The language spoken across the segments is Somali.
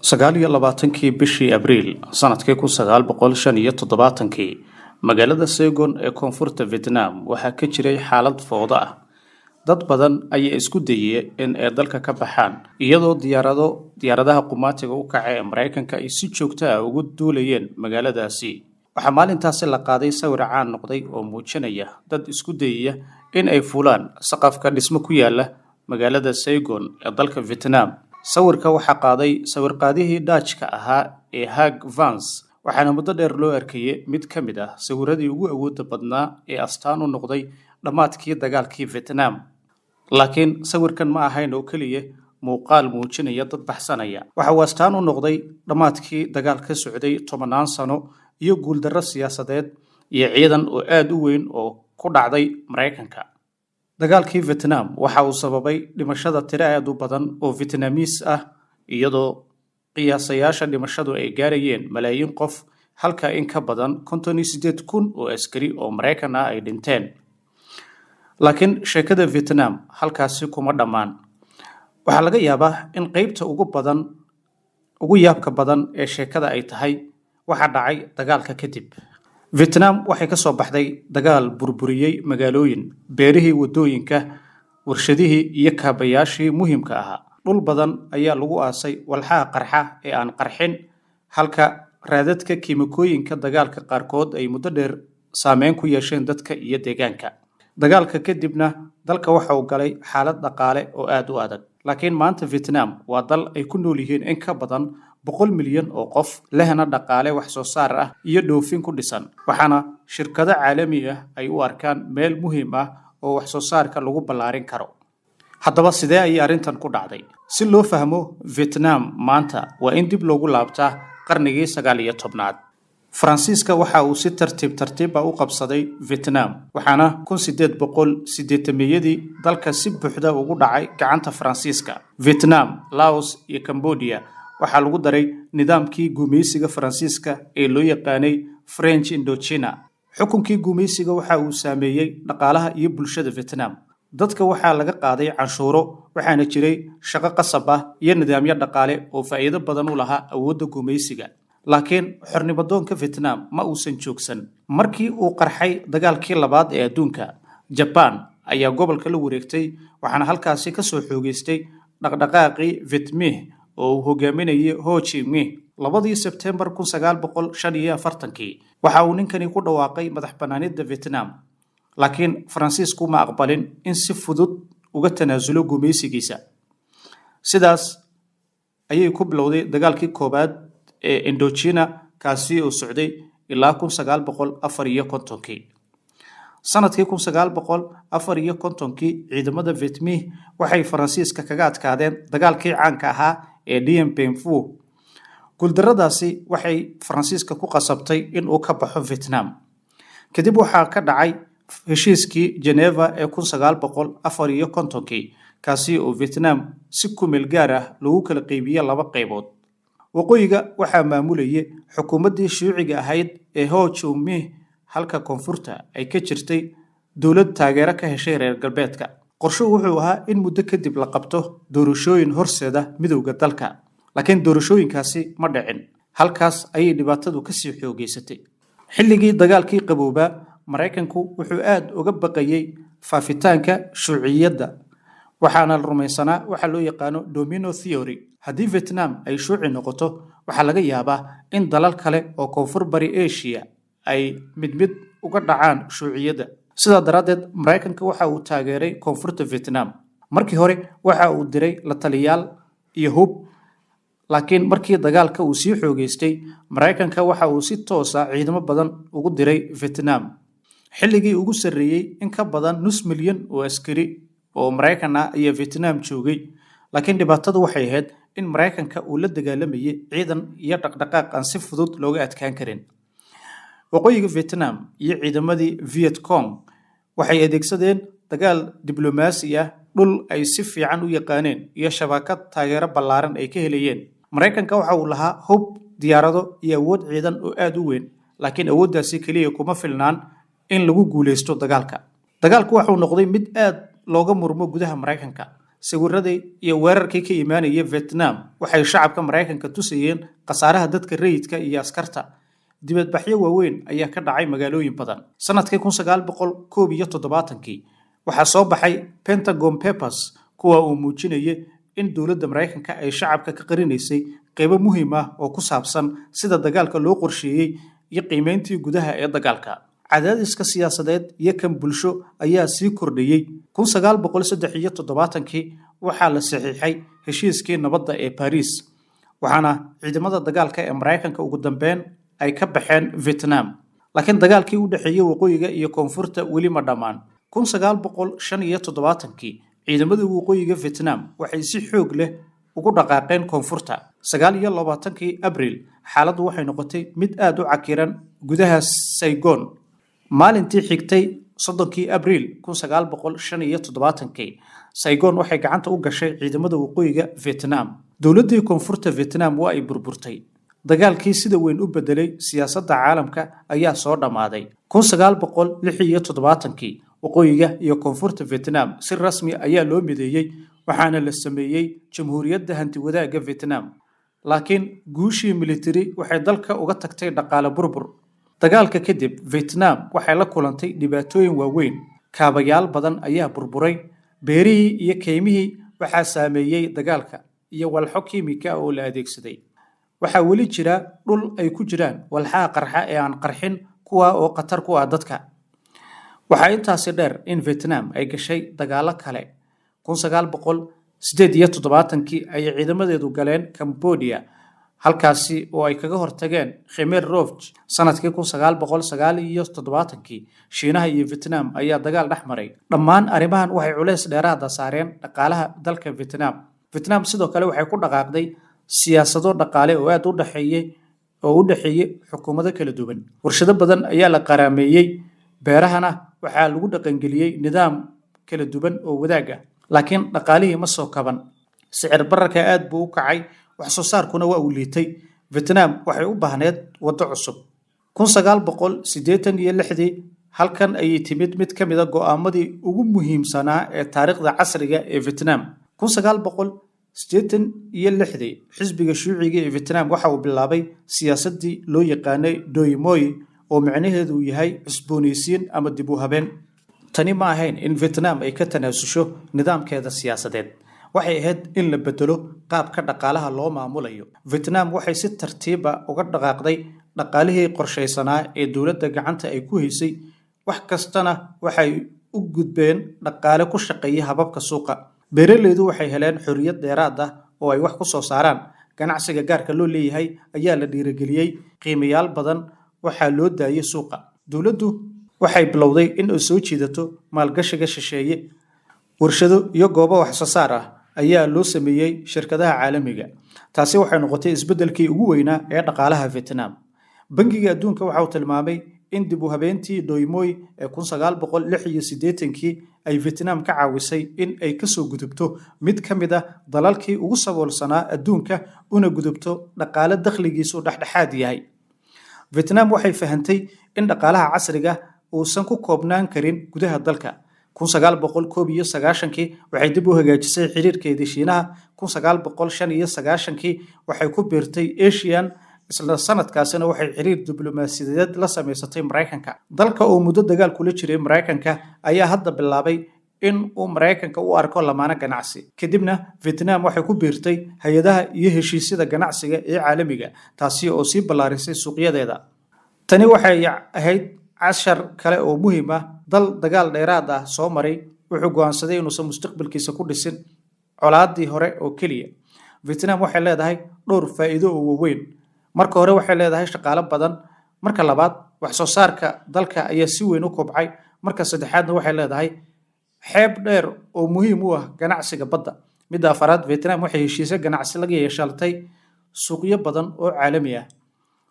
29 bishii Abriil sanadkii 1957 magaalada Saigon ee koonfurta Vietnam waxaa ka jiray xaalad fowdo ah. Dad badan ayaa isku dayay in ay dalka ka baxaan iyadoo diyaaradaha qumaatiga u kacay ee Mareykanka ay si joogto ah ugu duulayeen magaaladaasi. Waxaa maalintaasi la qaaday sawir caan noqday oo muujinaya dad isku dayaya in ay fuulaan saqafka dhismo ku yaala magaalada Saigon ee dalka Vietnam. Sawirka waxaa qaaday sawir-qaadihii Dutch-ka ahaa ee Hugh Vance waxaana muddo dheer loo arkayay mid ka mid ah sawiradii ugu awoodda badnaa ee astaan u noqday dhammaadkii dagaalkii Vietnam. Laakiin sawirkan ma ahayn oo kaliya muuqaal muujinaya dad baxsanaya. Waxa uu astaan u noqday dhammaadkii dagaal ka socday 10 sano iyo guuldarro siyaasadeed iyo ciidan oo aad u weyn oo ku dhacday Mareykanka. Dagaalkii Vietnam waxa uu sababay dhimashada tiro aad u badan oo Vietnamese ah iyadoo qiyaasayaasha dhimashadu ay gaarayeen malaayiin qof halka in ka badan 58,000 oo askari oo Mareykan ah ay dhinteen. Laakiin sheekada Vietnam halkaasi kuma dhammaan. Waxaa laga yaabaa in qaybta ugu yaabka badan ee sheekada ay tahay waxa dhacay dagaalka kadib. Vietnam waxay ka soo baxday dagaal burburiyay magaalooyin, beerihii wadooyinka, warshadihii iyo kaabayaashii muhiimka ahaa. Dhul badan ayaa lagu aasay walxaha qarxa ee aan qarxin halka raadadka kiimikooyinka dagaalka qaarkood ay muddo dheer saameyn ku yeesheen dadka iyo deegaanka. Dagaalka kadibna dalka waxa uu galay xaalad dhaqaale oo aad u adag. Laakiin maanta Vietnam waa dal ay ku nool yihiin in ka badan 100 milyan oo qof lehna dhaqaale wax soo saar ah iyo dhoofin ku dhisan. Waxaana shirkado caalami ah ay u arkaan meel muhiim ah oo wax soo saarka lagu ballaarin karo. Haddaba sidee ay arrintan ku dhacday? Si loo fahmo Vietnam maanta waa in dib loogu laabtaa qarnigii 19aad. Faransiiska waxa uu si tartiib ah u qabsaday Vietnam waxaana 1880yadii dalka si buuxda ugu dhacay gacanta Faransiiska. Vietnam, Laos iyo Cambodia waxaa lagu daray nidaamkii gumaysiga Faransiiska ee loo yaqaanay French Indochina. Xukunkii gumaysiga waxa uu saameeyay dhaqaalaha iyo bulshada Vietnam. Dadka waxaa laga qaaday canshuuro waxaana jiray shaqo qasab ah iyo nidaamyo dhaqaale oo faa'iido badan u lahaa awoodda gumaysiga. Laakiin xornimadoonka Vietnam ma uusan joogsan. Markii uu qarxay dagaalkii labaad ee adduunka, Japan ayaa gobolka la wareegtay waxaana halkaasi ka soo xoogeystay dhaqdhaqaaqii Viet Minh oo uu hogaaminayay Ho Chi Minh. 2 Sebtembar 1945 waxa uu ninkani ku dhawaaqay madax-bannaanida Vietnam. Laakiin Faransiisku ma aqbalin in si fudud uga tanaasulo gumaysigiisa. Sidaas ayay ku bilowday dagaalkii koobaad ee Indochina kaasi oo socday ilaa 1954. Sanadkii 1954 ciidamada Viet Minh waxay Faransiiska kaga adkaadeen dagaalkii caanka ahaa ee Dien Bien Phu. Guuldarradaasi waxay Faransiiska ku qasabtay in uu ka baxo Vietnam. Kadib waxaa ka dhacay heshiiskii Geneva ee 1954 kaasi oo Vietnam si ku meel gaar ah lagu kala qaybiyay 2 qaybood. Waqooyiga waxaa maamulayay xukuumaddii shuuciga ahayd ee Ho Chi Minh halka koonfurta ay ka jirtay dowlad taageero ka heshay reer galbeedka. Qorshuhu wuxuu ahaa in muddo kadib la qabto doorashooyin horseeda midowga dalka. Laakiin doorashooyinkaasi ma dhicin. Halkaas ayay dhibaatadu ka sii xoogeysatay. Xilligii dagaalkii qaboobaa, Mareykanku wuxuu aad uga baqayay faafitaanka shuuciyadda. Waxaana la rumaysanaa waxa loo yaqaano domino theory. Haddii Vietnam ay shuuci noqoto, waxaa laga yaabaa in dalal kale oo koonfur bari Asia ay mid uga dhacaan shuuciyadda. Sidaa daradeed, Mareykanka waxa uu taageeray koonfurta Vietnam. Markii hore waxa uu diray la taliyaal iyo hub. Laakiin markii dagaalka uu sii xoogeystay, Mareykanka waxa uu si toos ah ciidamo badan ugu diray Vietnam. Xilligii ugu sarreeyay in ka badan 5 milyan oo askari oo Mareykan ah iyo Vietnam joogay. Laakiin dhibaatadu waxay ahayd in Mareykanka uu la dagaalamayay ciidan iyo dhaqdhaqaaq aan si fudud looga adkaan karin. Waqooyiga Vietnam iyo ciidamadii Viet Cong waxay adeegsadeen dagaal diblomaasi ah, dhul ay si fiican u yaqaaneen iyo shabakad taageero ballaaran ay ka helayeen. Mareykanka waxa uu lahaa hub, diyaarado iyo awood ciidan oo aad u weyn. Laakiin awooddaasi kaliya kuma filnaan in lagu guuleysto dagaalka. Dagaalku waxa uu noqday mid aad looga murmo gudaha Mareykanka. sawirradii iyo weerarkii ka imaanayay Vietnam waxay shacabka Mareykanka tusayeen khasaaraha dadka rayidka iyo askarta. Dibadbaxyo waaweyn ayaa ka dhacay magaalooyin badan. Sanadkii 1971 waxaa soo baxay Pentagon Papers kuwa uu muujinayay in dowladda Mareykanka ay shacabka ka qarinaysay qaybo muhiim ah oo ku saabsan sida dagaalka loo qorsheeyay iyo qiimeyntii gudaha ee dagaalka. Cadaadiska siyaasadeed iyo kan bulsho ayaa sii kordhayay. 1973 waxaa la saxiixay heshiiskii nabadda ee Paris, waxaana ciidamada dagaalka ee Mareykanka ugu dambeyn ay ka baxeen Vietnam. Laakiin dagaalkii u dhaxeeyay waqooyiga iyo koonfurta weli ma dhammaan. 1975 ciidamada waqooyiga Vietnam waxay si xoog leh ugu dhaqaaqeen koonfurta. 29 Abriil xaaladdu waxay noqotay mid aad u cakiran gudaha Saigon. Maalintii xigtay 30 Abriil 1975 Saigon waxay gacanta u gashay ciidamada waqooyiga Vietnam. Dowladdii koonfurta Vietnam waa ay burburtay. Dagaalkii sida weyn u bedelay siyaasadda caalamka ayaa soo dhamaaday. 1976 waqooyiga iyo koonfurta Vietnam si rasmi ayaa loo mideeyay waxaana la sameeyay Jamhuuriyadda Hanti-wadaagga Vietnam. Laakiin guushii military waxay dalka uga tagtay dhaqaale burbur. Dagaalka kadib Vietnam waxay la kulantay dhibaatooyin waaweyn. Kaabayaal badan ayaa burburay. Beerihii iyo keymihii waxaa saameeyay dagaalka iyo walxo kiimika oo la adeegsaday. Waxaa weli jira dhul ay ku jiraan walxaha qarxa ee aan qarxin kuwa oo khatar ku ah dadka. Waxaa intaasi dheer in Vietnam ay gashay dagaalo kale. 1978 ay ciidamadeedu galeen Cambodia, halkaasi oo ay kaga hortageen Khmer Rouge. Sanadkii 1979 Shiinaha iyo Vietnam ayaa dagaal dhex maray. Dhammaan arrimahan waxay culays dheeraad ah saareen dhaqaalaha dalka Vietnam. Vietnam sidoo kale waxay ku dhaqaaqday siyaasado dhaqaale oo aad u dhaxeeyay xukuumado kala duwan. Warshado badan ayaa la qaraameeyay. Beerahana waxaa lagu dhaqangeliyay nidaam kala duwan oo wadaag ah. Laakiin dhaqaalihii ma soo kaban. Sicir bararka aad buu u kacay, wax soo saarkuna waa uu liitay. Vietnam waxay u baahneed waddo cusub. 1986 halkan ayay timid mid ka mid ah go'aamadii ugu muhiimsanaa ee taariikhda casriga ee Vietnam. 1986 xisbiga Shuuciga ee Vietnam waxa uu bilaabay siyaasaddii loo yaqaanay Doi Moi oo macnaheedu yahay cusboonaysiin ama dib u habeen. Tani ma ahayn in Vietnam ay ka tanaasusho nidaamkeeda siyaasadeed. Waxay ahayd in la bedelo qaabka dhaqaalaha loo maamulayo. Vietnam waxay si tartiib ah uga dhaqaaqday dhaqaalihii qorshaysanaa ee dowladda gacanta ay ku haysay. Wax kastana waxay u gudbeen dhaqaale ku shaqeeya hababka suuqa. Beeraleydu waxay heleen xorriyad dheeraad ah oo ay wax ku soo saaraan. Ganacsiga gaarka loo leeyahay ayaa la dhiirigeliyay. Qiimayaal badan waxaa loo daayay suuqa. Dowladdu waxay bilowday in ay soo jiidato maalgashiga shisheeye. Warshado iyo goobo wax soo saar ah ayaa loo sameeyay shirkadaha caalamiga. Taasi waxay noqotay isbeddelkii ugu weynaa ee dhaqaalaha Vietnam. Bangiga Adduunka waxa uu tilmaamay in dib u habeentii Doi Moi ee 1986 ay Vietnam ka caawisay in ay ka soo gudubto mid ka mid ah dalalkii ugu saboolsanaa adduunka una gudubto dhaqaale dakhligiisu dhexdhexaad yahay. Vietnam waxay fahantay in dhaqaalaha casriga uusan ku koobnaan karin gudaha dalka. 1991 waxay dib u hagaajisay xiriirkeedii Shiinaha. 1995 waxay ku biirtay ASEAN. Isla sanadkaasina waxay xiriir diblomaasiyadeed la sameysatay Mareykanka. Dalka oo muddo dagaal kula jiray Mareykanka ayaa hadda bilaabay in uu Mareykanka u arko lamaane ganacsi. Kadibna Vietnam waxay ku biirtay hay'adaha iyo heshiisyada ganacsiga ee caalamiga, taasi oo sii ballaarisay suuqyadeeda. Tani waxay ahayd cashar kale oo muhiim ah. Dal dagaal dheeraad ah soo maray wuxuu go'aansaday inuusan mustaqbalkiisa ku dhisin colaadii hore oo keliya. Vietnam waxay leedahay dhowr faa'iido oo waaweyn. Marka hore waxay leedahay shaqaale badan. Marka labaad wax soo saarka dalka ayaa si weyn u kobcay. Marka saddexaadna waxay leedahay xeeb dheer oo muhiim u ah ganacsiga badda. Midda afaraad Vietnam waxay heshiisyo ganacsi laga yeeshatay suuqyo badan oo caalami ah.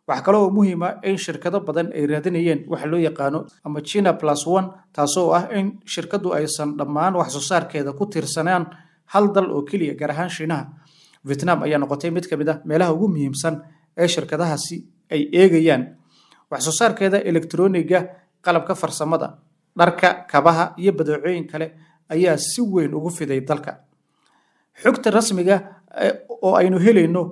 Waxa kale oo muhiim ah in shirkado badan ay raadinayeen wax loo yaqaano ama China +1, taasoo ah in shirkadu aysan dhammaan wax soo saarkeeda ku tiirsanaan hal dal oo keliya, gaar ahaan Shiinaha. Vietnam ayaa noqotay mid ka mid ah meelaha ugu muhiimsan ee shirkadahaasi ay eegayaan. Wax soo saarkeeda elektarooniga, qalabka farsamada, dharka, kabaha iyo badeecooyin kale ayaa si weyn ugu fiday dalka. xogta rasmiga oo aynu helayno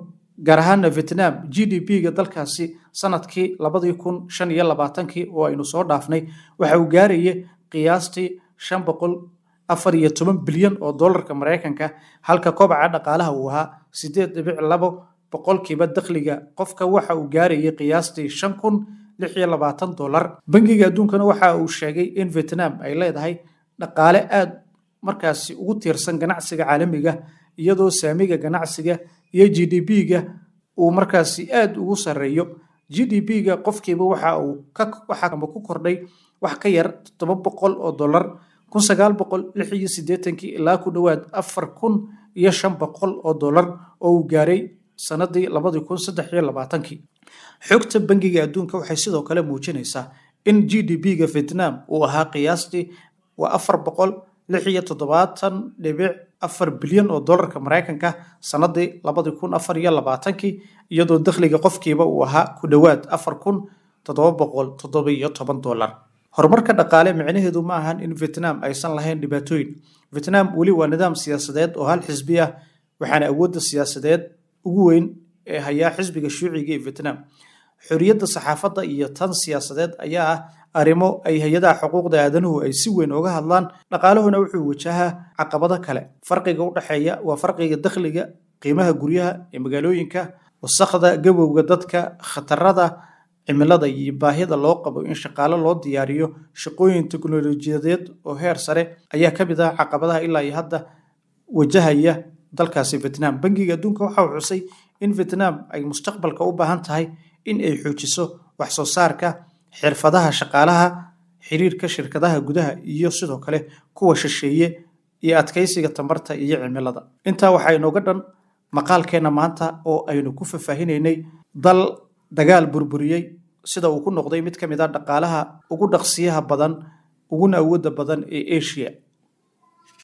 gaar ahaan Vietnam GDP-ga dalkaasi sanadkii 2025 oo aynu soo dhaafnay waxa uu gaarayay qiyaastii 514 bilyan oo dollarka Mareykanka halka kobaca dhaqaalaha uu ahaa 8.2 boqolkiiba dakhliga qofka waxa uu gaarayay qiyaastii 5,026 dollar. Bangiga Adduunkana waxa uu sheegay in Vietnam ay leedahay dhaqaale aad markaasi ugu tiirsan ganacsiga caalamiga iyadoo saamiga ganacsiga iyo GDP-ga uu markaasi aad ugu sareeyo. GDP-ga qofkiiba waxa uu ku kordhay wax ka yar 700 oo dollar 1986 ilaa ku dhawaad 4,500 oo dollar oo uu gaaray sanadii 2023. Xogta Bangiga Adduunka waxay sidoo kale muujinaysaa in GDP-ga Vietnam uu ahaa qiyaastii 476.4 bilyan oo dollarka Mareykanka sanadii 2024 iyadoo dakhliga qofkiiba uu ahaa ku dhawaad 4,717 dollar. Horumarka dhaqaale micnaheedu ma ahan in Vietnam aysan lahayn dhibaatooyin. Vietnam weli waa nidaam siyaasadeed oo hal xisbi ah waxaana awoodda siyaasadeed ugu weyn ee haya xisbiga shuuciga ee Vietnam. Xorriyadda saxaafadda iyo tan siyaasadeed ayaa ah arrimo ay hay'adaha xuquuqda aadanuhu ay si weyn uga hadlaan. Dhaqaalahuna wuxuu wajahaa caqabado kale. Farqiga u dhaxeeya waa farqiga dakhliga, qiimaha guryaha ee magaalooyinka, wasakhda, gabowga dadka, khatarada cimilada iyo baahida loo qabo in shaqaale loo diyaariyo shaqooyin teknoolojiyadeed oo heer sare ayaa ka mid ah caqabadaha ilaa iyo hadda wajahaya dalkaasi Vietnam. Bangiga Adduunka waxa uu xusay in Vietnam ay mustaqbalka u baahan tahay in ay xoojiso wax soo saarka, xirfadaha shaqaalaha, xiriirka shirkadaha gudaha iyo sidoo kale kuwa shisheeye iyo adkeysiga tamarta iyo cimilada. Intaa waxaa inooga dhan maqaalkeena maanta oo aynu ku faahfaahinaynay dal dagaal burburiyay sida uu ku noqday mid ka mid ah dhaqaalaha ugu dhaqsiyaha badan uguna awoodda badan ee Asia.